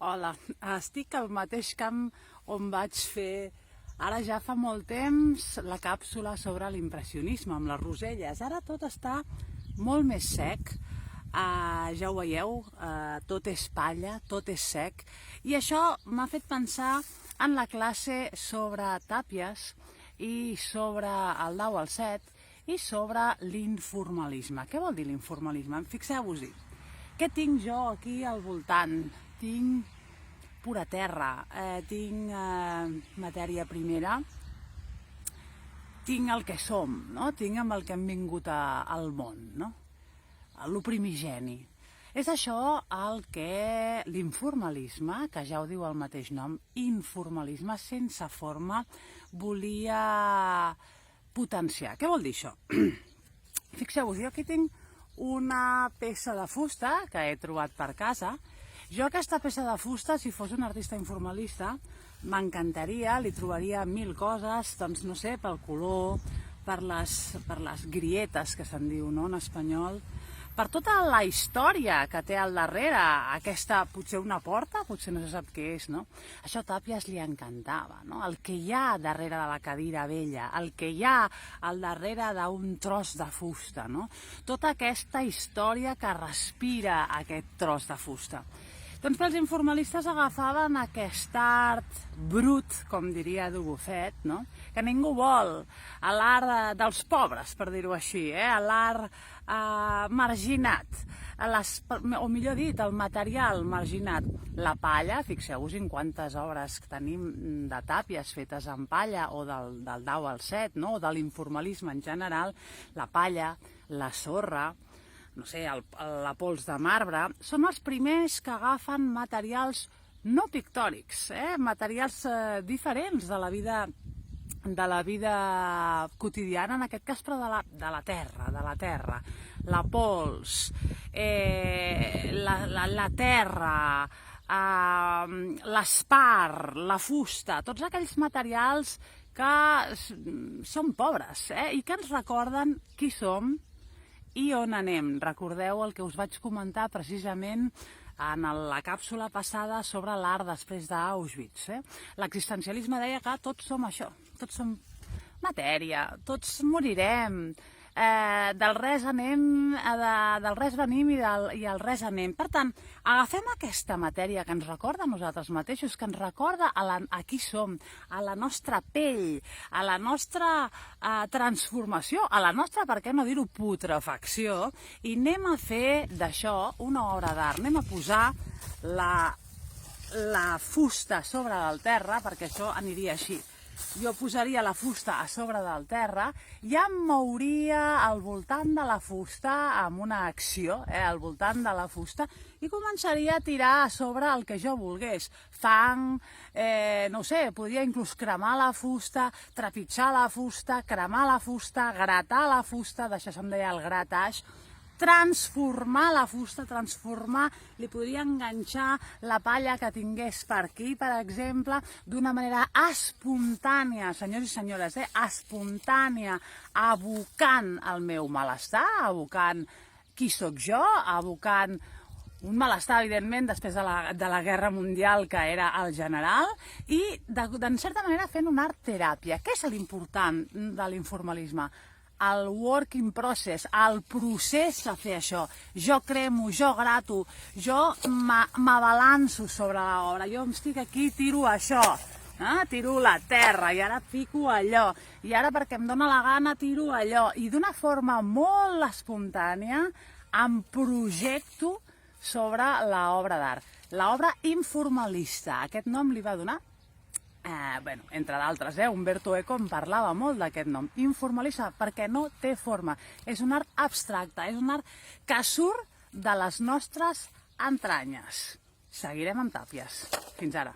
Hola, estic al mateix camp on vaig fer ara ja fa molt temps la càpsula sobre l'impressionisme amb les roselles. Ara tot està molt més sec, ja ho veieu, tot és palla, tot és sec, i això m'ha fet pensar en la classe sobre tàpies i sobre el 10 al 7 i sobre l'informalisme. Què vol dir l'informalisme? Fixeu-vos-hi. Què tinc jo aquí al voltant? Tinc pura terra, tinc matèria primera, tinc el que som, no? Tinc amb el que hem vingut al món, no? Lo primigeni. És això el que l'informalisme, que ja ho diu el mateix nom, informalisme sense forma, volia potenciar. Què vol dir això? Fixeu-vos, jo aquí tinc una peça de fusta que he trobat per casa. Jo aquesta peça de fusta, si fos un artista informalista, m'encantaria, li trobaria mil coses, doncs no sé, pel color, per les grietes que se'n diu, no?, en espanyol, per tota la història que té al darrere, aquesta, potser una porta, potser no se sap què és, no? Això a Tàpies li encantava, no? El que hi ha darrere de la cadira vella, el que hi ha al darrere d'un tros de fusta, no? Tota aquesta història que respira aquest tros de fusta. Doncs els informalistes agafaven aquest art brut, com diria Dubuffet, no? Que ningú vol, l'art dels pobres, per dir-ho així, l'art marginat, o millor dit, el material marginat. La palla, fixeu-vos en quantes obres tenim de tàpies fetes amb palla, o del 10 al 7, no? O de l'informalisme en general, la palla, la sorra, no sé, la pols de marbre, són els primers que agafen materials no pictòrics, materials diferents de la vida quotidiana, en aquest cas, però de la terra, la pols, la terra, l'espar, la fusta, tots aquells materials que són pobres i que ens recorden qui som i on anem. Recordeu el que us vaig comentar precisament en la càpsula passada sobre l'art després d'Auschwitz. L'existencialisme deia que tots som això, tots som matèria, tots morirem, del res venim i al res anem. Per tant, agafem aquesta matèria que ens recorda a nosaltres mateixos, que ens recorda a qui som, a la nostra pell, a la nostra transformació, a la nostra, per què no dir-ho, putrefacció, i anem a fer d'això una obra d'art. Anem a posar la fusta a sobre del terra, perquè això aniria així. Jo posaria la fusta a sobre del terra i em mouria al voltant de la fusta amb una acció, al voltant de la fusta, i començaria a tirar a sobre el que jo volgués. Fang, no sé, podria inclús cremar la fusta, trepitjar la fusta, cremar la fusta, gratar la fusta, d'això se'n deia el gratage, transformar la fusta, li podria enganxar la palla que tingués per aquí, per exemple, d'una manera espontània, senyors i senyores, espontània, abocant el meu malestar, abocant qui sóc jo, abocant un malestar, evidentment, després de la Guerra Mundial, que era el general, i, en certa manera, fent una art-teràpia. Què és l'important de l'informalisme? El work in process, el procés de fer això. Jo cremo, jo grato, jo m'abalanço sobre l'obra, jo em estic aquí, tiro això, tiro la terra, i ara fico allò, i ara perquè em dóna la gana tiro allò, i d'una forma molt espontània em projecto sobre l'obra d'art. L'obra informalista, aquest nom li va donar, entre d'altres, Umberto Eco en parlava molt d'aquest nom, informalista, perquè no té forma, és un art abstracte, és un art que surt de les nostres entranyes. Seguirem amb Tàpies. Fins ara.